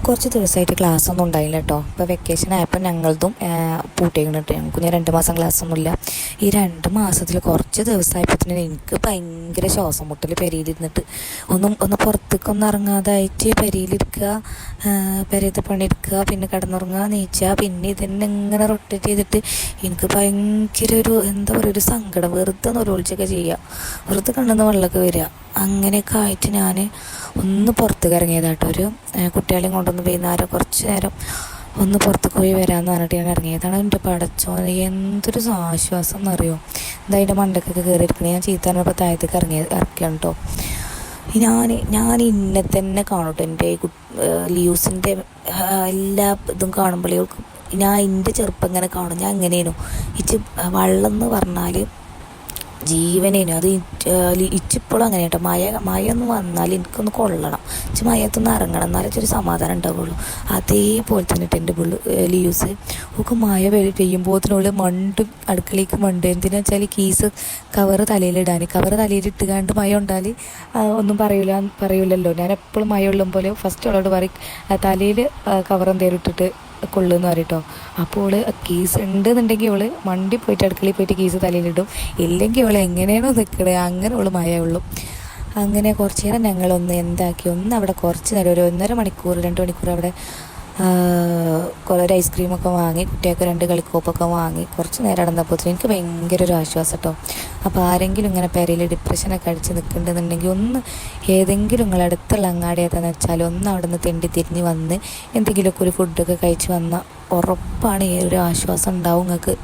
കുറച്ച് ദിവസമായിട്ട് ക്ലാസ്സൊന്നും ഉണ്ടായില്ല കേട്ടോ. ഇപ്പോൾ വെക്കേഷൻ ആയപ്പോൾ ഞങ്ങളതും പൂട്ടിയിരിക്കണം. ഞങ്ങൾക്ക് ഞാൻ 2 മാസം ക്ലാസ്സൊന്നുമില്ല. ഈ 2 മാസത്തിൽ കുറച്ച് ദിവസമായപ്പോഴത്തേനും എനിക്ക് ഭയങ്കര ശ്വാസം മുട്ടൽ. പെരയിലിരുന്നിട്ട് ഒന്ന് പുറത്തേക്കൊന്നും ഇറങ്ങാതായിട്ട് പെരയിലിരിക്കുക, പെരയത്തെ പണിയെടുക്കുക, പിന്നെ കിടന്നുറങ്ങുക, നീച്ചുക, പിന്നെ ഇതന്നെ ഇങ്ങനെ റൊട്ടേറ്റ് ചെയ്തിട്ട് എനിക്ക് ഭയങ്കര എന്താ പറയുക, ഒരു സങ്കടം. വെറുതെ നൊലോളിച്ചൊക്കെ ചെയ്യുക, വെറുതെ കണ്ണെന്ന് വെള്ളമൊക്കെ വരിക. അങ്ങനെയൊക്കെ ആയിട്ട് ഞാൻ ഒന്ന് പുറത്തേക്ക് ഇറങ്ങിയതാട്ടോ. ഒരു കുട്ടികളെയും കൊണ്ടൊന്ന് വൈകുന്നേരം കുറച്ച് നേരം ഒന്ന് പുറത്തേക്ക് പോയി വരാമെന്ന് പറഞ്ഞിട്ട് ഞാൻ ഇറങ്ങിയതാണ്. എൻ്റെ പടച്ചോനെ എന്തൊരു ആശ്വാസം എന്നറിയോ. എന്താ മണ്ടക്കൊക്കെ കയറിയിരിക്കണേ. ഞാൻ ചീത്ത പറഞ്ഞപ്പോൾ താഴത്തേക്ക് ഇറക്കിയാണ് കേട്ടോ. ഞാൻ ഇന്നെ തന്നെ കാണൂട്ടോ. എൻ്റെ ലിയൂസിൻ്റെ എല്ലാ ഇതും കാണുമ്പോൾ ഞാൻ എൻ്റെ ചെറുപ്പം ഇങ്ങനെ കാണും. ഞാൻ എങ്ങനെയായിരുന്നു വെള്ളം എന്ന് പറഞ്ഞാൽ ജീവനേനു. അത് ഇച്ചിപ്പോഴും അങ്ങനെ കേട്ടോ. മഴ ഒന്ന് വന്നാൽ എനിക്കൊന്ന് കൊള്ളണം, മഴത്തൊന്ന് ഇറങ്ങണം, എന്നാലേ ഒരു സമാധാനം ഉണ്ടാവുള്ളൂ. അതേപോലെ തന്നെ എൻ്റെ ലിയൂസ് ഒക്കെ മഴ പെയ്യുമ്പോഴത്തിനുള്ളിൽ അടുക്കളയ്ക്ക് എന്തിനാ വെച്ചാൽ കീസ് കവറ് തലയിലിട്ടുകാണ്ട് മഴ ഉണ്ടാൽ ഒന്നും പറയൂലല്ലോ. ഞാൻ എപ്പോഴും മഴ ഉള്ളും പോലെ ഫസ്റ്റ് അവളോട് പറയും തലയിൽ കവർ എന്തെങ്കിലും ഇട്ടിട്ട് കൊള്ളുമെന്ന് പറയട്ടോ. അപ്പോൾ കീസ് ഉണ്ടെന്നുണ്ടെങ്കിൽ അവൾ മണ്ടി പോയിട്ട് അടുക്കളയിൽ പോയിട്ട് കീസ് തലയിലിടും. ഇല്ലെങ്കിൽ അവൾ എങ്ങനെയാണോ നിൽക്കണത് അങ്ങനെ അവൾ മഴയുള്ളൂ. അങ്ങനെ കുറച്ച് നേരം ഞങ്ങളൊന്ന് അവിടെ കുറച്ച് നേരം ഒരു 1.5 മണിക്കൂർ 2 മണിക്കൂർ അവിടെ കുറേ ഐസ്ക്രീമൊക്കെ വാങ്ങി, കുട്ടികൾക്ക് 2 കളിക്കോപ്പൊക്കെ വാങ്ങി കുറച്ച് നേരം നടന്നപ്പോൾ എനിക്ക് ഭയങ്കര ഒരു ആശ്വാസം കേട്ടോ. അപ്പോൾ ആരെങ്കിലും ഇങ്ങനെ പെരയിൽ ഡിപ്രഷനൊക്കെ അടിച്ച് നിൽക്കുന്നുണ്ടെന്നുണ്ടെങ്കിൽ ഏതെങ്കിലും നിങ്ങൾ അടുത്തുള്ള അങ്ങാടി ഏതാണെന്ന് വെച്ചാൽ അവിടെ നിന്ന് തെണ്ടി തിരിഞ്ഞ് വന്ന് എന്തെങ്കിലുമൊക്കെ ഒരു ഫുഡൊക്കെ കഴിച്ച് വന്നാൽ ഉറപ്പാണ് ഒരു ആശ്വാസം ഉണ്ടാവും നിങ്ങൾക്ക്.